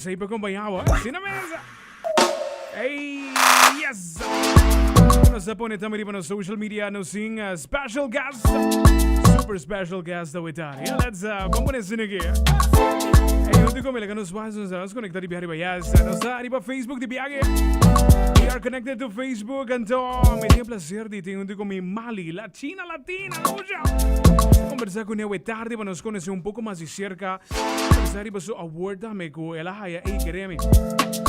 Sa ipakumbanyao, sinamesa! Hey, yes! Ano sa po nito mali pa ng social media no sing special guest, super special guest da Italia. Let's compone sinigi. Hey, hindi ko may lagano sa connected di bihari ba? Yes, ano sa ba Facebook di bihagi? We are connected to Facebook and may dia placer dito hindi ko may Mali, la China Latina, no siya. Conversar con ela tarde para nos conocer un poco más de cerca. Conversar sobre su award da me ko ela haya ei quereme.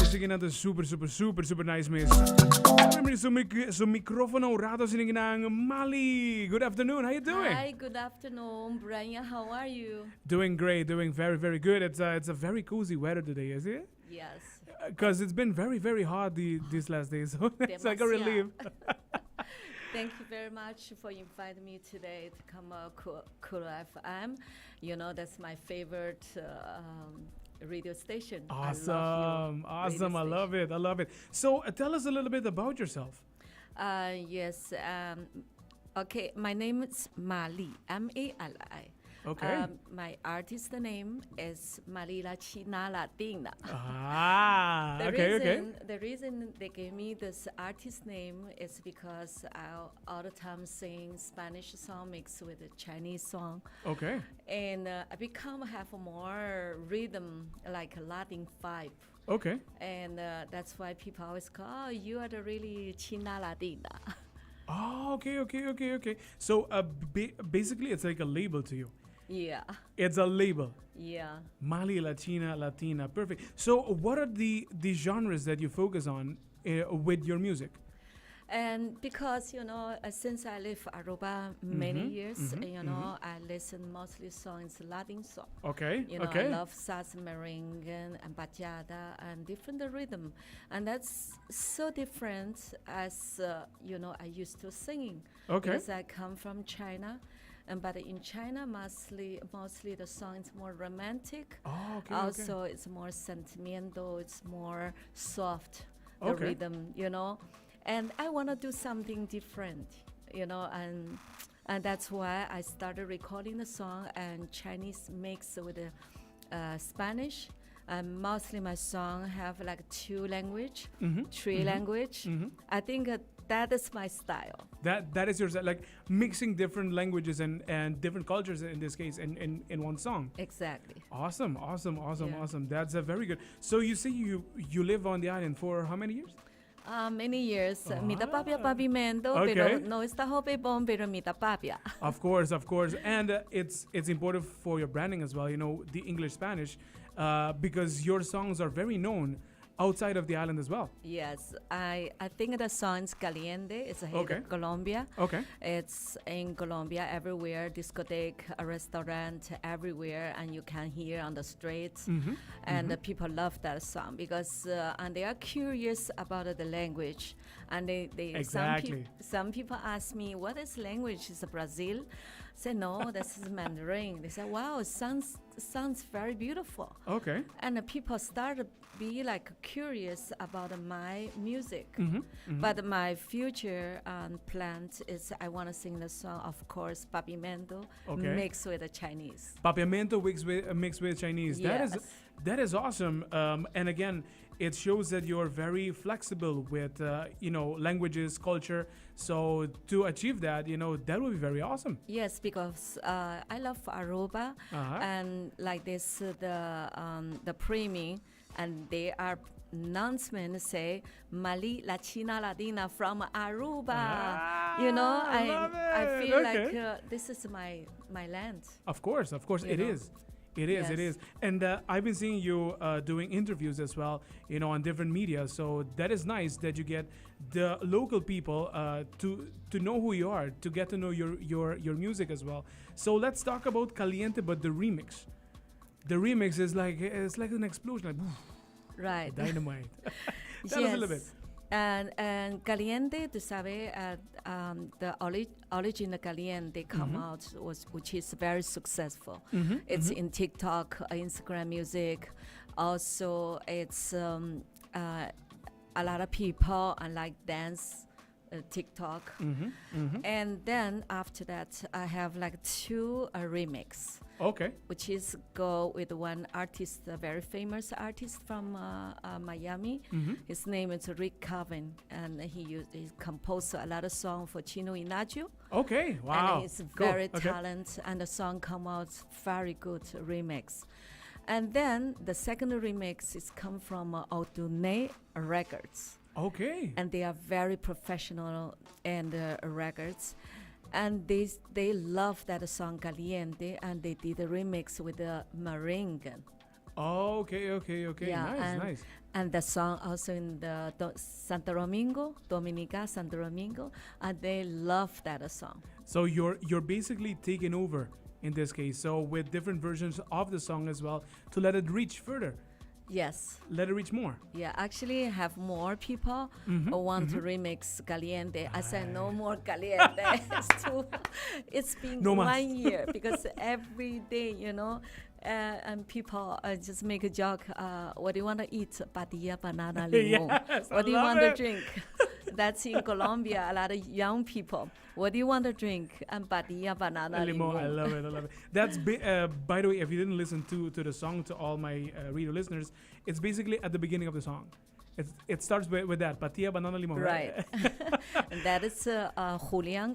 Sige na super nice miss. Remember so microfono rato sinigin ng Mali. Good afternoon. How you doing? Hi, good afternoon, Brian. How are you? Doing great. Doing very good. It's a very cozy weather today, is it? Yes. Because it's been very hot these last days. So it's like a relief. Thank you very much for inviting me today to come Cool FM. You know, that's my favorite radio station. Awesome. I love it. So tell us a little bit about yourself. Yes. Okay, my name is Mali, M-A-L-I. Okay. My artist name is China Latina. Okay. The reason they gave me this artist name is because I all the time sing Spanish song mixed with a Chinese song. Okay. And I become have more rhythm, like a Latin vibe. Okay. And that's why people always call, oh, you are the really China Latina. Oh, okay. So basically it's like a label to you. Yeah. It's a label. Yeah. Mali, Latina. Perfect. So what are the genres that you focus on with your music? And because, you know, since I live Aruba many years, you know, I listen mostly songs, Latin song. Okay. You know, okay. I love salsa, merengue, and bachata, and different rhythm. And that's so different as, you know, I used to singing. Okay. Because I come from China. But in China, mostly the song is more romantic. Oh, okay. Also, it's more sentimental. It's more soft, the Okay. rhythm, you know. And I want to do something different, you know, and that's why I started recording the song and Chinese mixed with Spanish. And mostly my song have like two language, three language. I think that is my style. That is your like mixing different languages and different cultures in this case in one song. Exactly. Awesome. Yeah. That's a very good. So you say you live on the island for how many years? Many years. Mita papia pavimento, Okay. pero no está hope bom, pero mita papia. Of course. And it's important for your branding as well, you know, the English Spanish, because your songs are very known outside of the island as well. Yes, I think the song is Caliente. It's a hit Okay. of Colombia. Okay. It's in Colombia everywhere, discotheque, a restaurant, everywhere, and you can hear on the streets. And the people love that song because and they are curious about the language. And they Exactly. some people ask me, what is language? Is it Brazil? I say no, this is Mandarin. They say, wow, it sounds very beautiful. Okay. And the people started be like curious about my music. But my future plan is I want to sing the song, of course, Pavimento, Okay. mixed with the Chinese. Papiamento mixed with Chinese. Yes. That is awesome. And again, it shows that you're very flexible with you know, languages, culture. So to achieve that, you know, that would be very awesome. Yes, because I love Aruba, and like this, the premium, and they are announcement say Mali China Latina from Aruba. You know, I feel Okay. like this is my land. Of course, You it know? is. It is. Yes. And I've been seeing you doing interviews as well, you know, on different media. So that is nice that you get the local people to know who you are, to get to know your music as well. So let's talk about Caliente, but the remix. The remix is like, it's like an explosion, like Right. dynamite. Tell us a little bit. And Caliente, tú sabes, the origin of Caliente come out which is very successful. It's in TikTok, Instagram music. Also, it's a lot of people and like dance TikTok. Mm-hmm. And then after that, I have like two remix, Okay. which is go with one artist, a very famous artist from Miami. Mm-hmm. His name is Rick Calvin, and he composed a lot of song for Chino Inaggio. Okay. Wow. And he's Cool. very Okay. talented, and the song come out very good remix. And then the second remix is come from Audune Records, Okay. and they are very professional and records, and they love that song Caliente, and they did a remix with the Maringan. Okay. Yeah, Nice. and Nice. and the song also in the Santo Domingo, Dominica, Santo Domingo, and they love that song. So you're basically taking over in this case. So with different versions of the song as well to let it reach further, Yes. let it reach more. Yeah, actually have more people who want to remix Caliente. I said no more Caliente. It's been No mas. 1 year because every day, and people just make a joke. What do you want to eat? Patilla, banana, limon. Yes, I What do you love want to it. drink? That's in Colombia. A lot of young people. What do you want to drink? And patilla, banana, Limon. I limon. love it. I love it. That's by the way, if you didn't listen to the song, to all my radio listeners, it's basically at the beginning of the song. It starts with that patilla, banana, limon. Right. And that is Julian,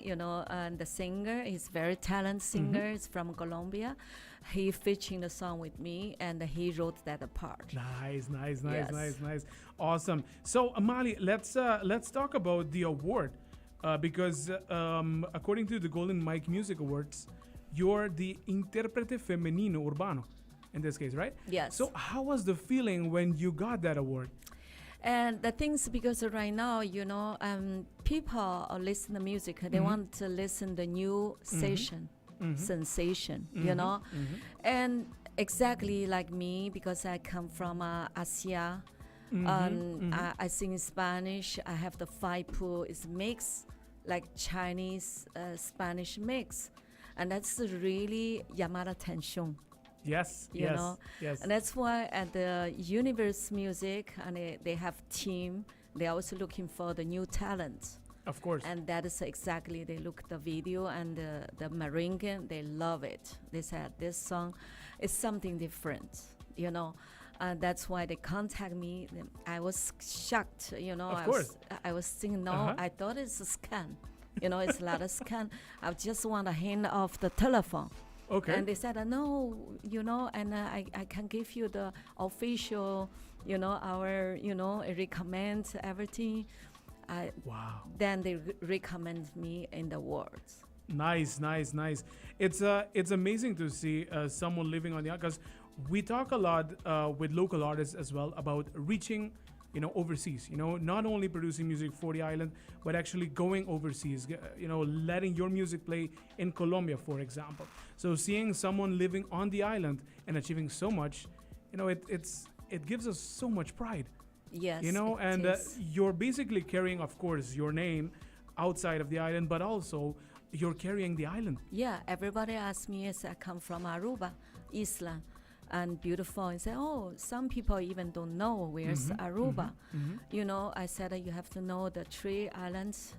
and the singer. He's very talented singer. He's from Colombia. He featuring the song with me, and he wrote that part. Nice. Yes. Awesome. So Amali, let's talk about the award, because according to the Golden Mike Music Awards, you're the Intérprete Femenino Urbano in this case, right? Yes. So how was the feeling when you got that award? And the things, because right now, people listen to music. They want to listen the new station, sensation, And exactly like me, because I come from Asia. I sing Spanish. I have the Faipu. It's mix, like Chinese, Spanish mix. And that's really Yamada attention. Yes. You know? Yes. And that's why at the Universe Music, and they have team. They're also looking for the new talent. Of course. And that is exactly, they look at the video and the Maringan, they love it. They said this song is something different, And that's why they contact me. I was shocked, Of course. I was thinking, no, I thought it's a scan. It's a lot of scan. I just want to hand off the telephone. Okay. And they said, no, and I can give you the official, our, recommend everything. Wow. Then they recommend me in the words. Nice. It's amazing to see someone living on the island, because we talk a lot with local artists as well about reaching, overseas. Not only producing music for the island, but actually going overseas. Letting your music play in Colombia, for example. So seeing someone living on the island and achieving so much, it gives us so much pride. Yes. And it is. you're basically carrying, of course, your name outside of the island, but also you're carrying the island. Yeah, everybody asks me, yes, I come from Aruba, Isla, and beautiful. And say, oh, some people even don't know where's Aruba. I said that you have to know the three islands,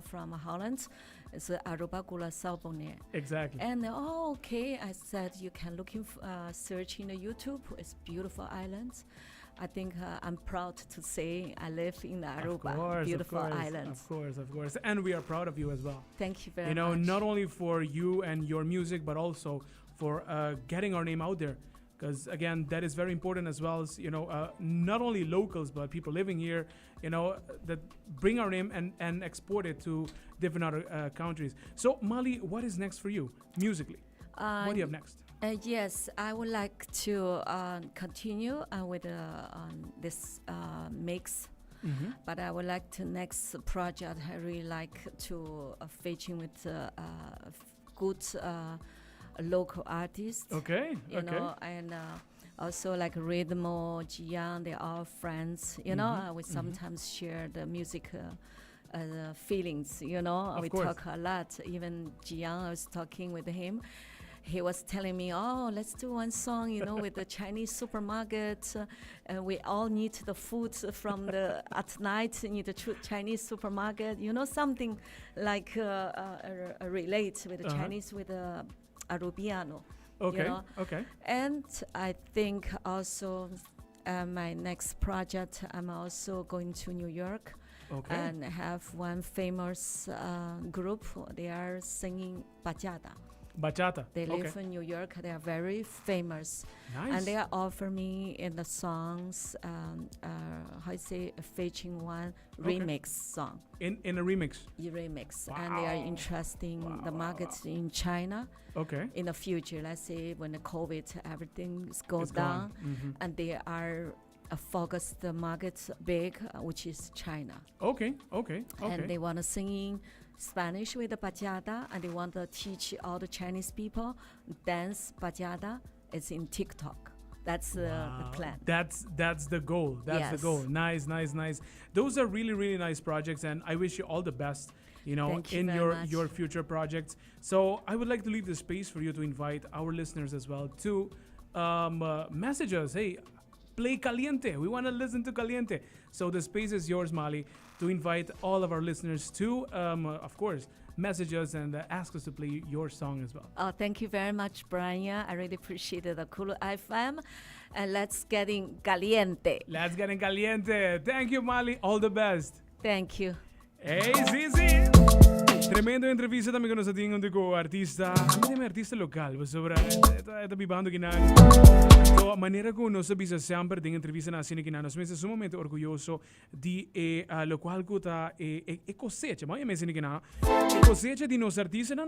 from Holland. It's Aruba, Curaçao, Bonaire. Exactly. And okay. I said you can search in the YouTube. It's beautiful islands. I think I'm proud to say I live in Aruba, beautiful islands. Of course. And we are proud of you as well. Thank you very much. Not only for you and your music, but also for getting our name out there. Because again, that is very important as well as, not only locals, but people living here, that bring our name and export it to different other countries. So Mali, what is next for you musically? What do you have next? Yes, I would like to continue with this mix, but I would like to next project. I really like to featuring with good local artists. Okay. And also like Ritmo, Jian, they're all friends. We sometimes share the music. Feelings, we course. talk a lot. Even Jian, I was talking with him. he was telling me, oh, let's do one song, with the Chinese supermarket. We all need the food from the at night in the Chinese supermarket. Something like relate with the Chinese with the Arubiano. Okay. Okay. And I think also my next project, I'm also going to New York. Okay. And have one famous group. They are singing bachata. Bachata. They live in New York. They are very famous. Nice. And they are offering me in the songs, how you say, featuring one remix song. In a remix. Remix. Wow. And they are interested in the markets in China. Okay. In the future, let's say when the COVID, everything goes It's down. gone. And they are focus the market big, which is China. Okay. Okay. Okay. And they want to sing Spanish with the bachata, and they want to teach all the Chinese people dance bachata. It's in TikTok. That's the plan. That's the goal. That's the Yes. goal. Nice, nice, nice. Those are really, really nice projects, and I wish you all the best. Thank you in very your much. your future projects. So I would like to leave the space for you to invite our listeners as well to message us. Hey, play Caliente. We want to listen to Caliente. So the space is yours, Mali, to invite all of our listeners to, of course, message us and ask us to play your song as well. Oh, thank you very much, Brian. I really appreciate the Kulu FM. And let's get in caliente. Let's get in Caliente. Thank you, Mali. All the best. Thank you. Hey, Zizi! Tremendo entrevista também que nós tínhamos com o artista, artista local, sobre esta bibando que nada. So, a maneira como nós sabemos sempre tem entrevista na cena que nós somos sumamente orgulhoso de lo qual kuta cosecha, mas eu mencionei que nada. Cosecha de nós artistas não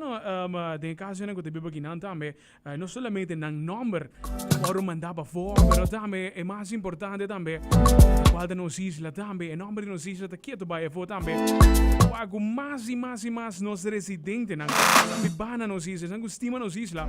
tem caso na que bibo que não também, não somente na number para mandar para fora, mas também é mais importante também qual da nossa isla também, o nome da nossa isla tá quieto para fora também. Algo mais e mais e mais nos residentes na bibana nos islas, na estima nos isla.